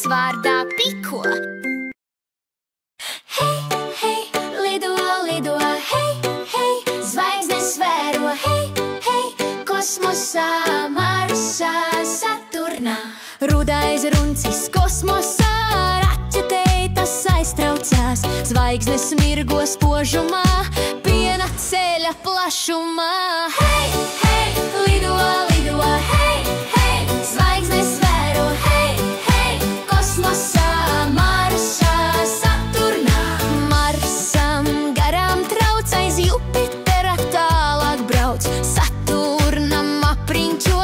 vārdā Piko. Hei, hei, lido, lido, hei, hei, zvaigznes vēro, hei, hei, kosmosā, Marsā, Saturnā. Rudais runcis kosmosā, raķetei tas aiztraucās, zvaigznes mirgo spožumā, piena ceļa plašumā. Hei, hei, lido, lido, hei, hei, zvaigznes vēro, hei, hei, kosmosā, Marsā, Saturnā. Marsam garām trauc, aiz Jupitera tālāk brauc, Saturnam apriņķo,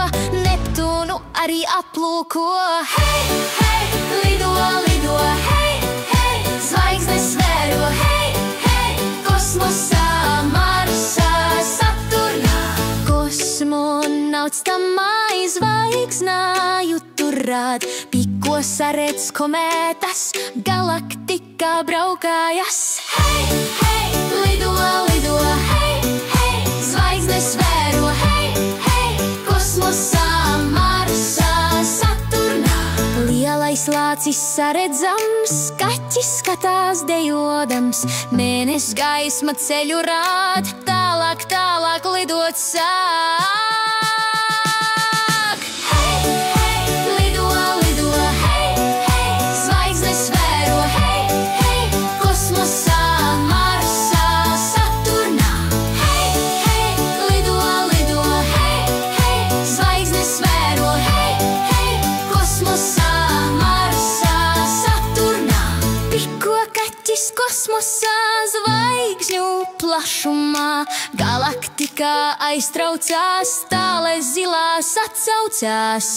Neptūnu arī aplūko. Hei, hei, lido, lido, hei, hei, zvaigznes vēro, hei, hei, kosmosā, Marsā, Saturnā. Kosmonauts tam aizvaigsnāju turāt, Piko saredz komētas, galaktikā braukājas. Hei, hei, lido, lido, hei, hei, zvaigznes vēro, hei, hei, kosmosā, Marsā, Saturnā. Lielais lācis saredzams, kaķis skatās dejodams, mēnes gaisma ceļu rād, tālāk, tālāk lidot sāk. Hei, hei, lido, lido, hei, hei, zvaigznes vēro, hei, hei, kosmosā, Marsā, Saturnā. Hei, hei, lido, lido, hei, hei, zvaigznes vēro, hei, hei, kosmosā, Marsā, Saturnā. Piko kaķis kosmosā, zvaigžņu plašumā, galaktikā aiztraucās, tālē zilās atsaucās.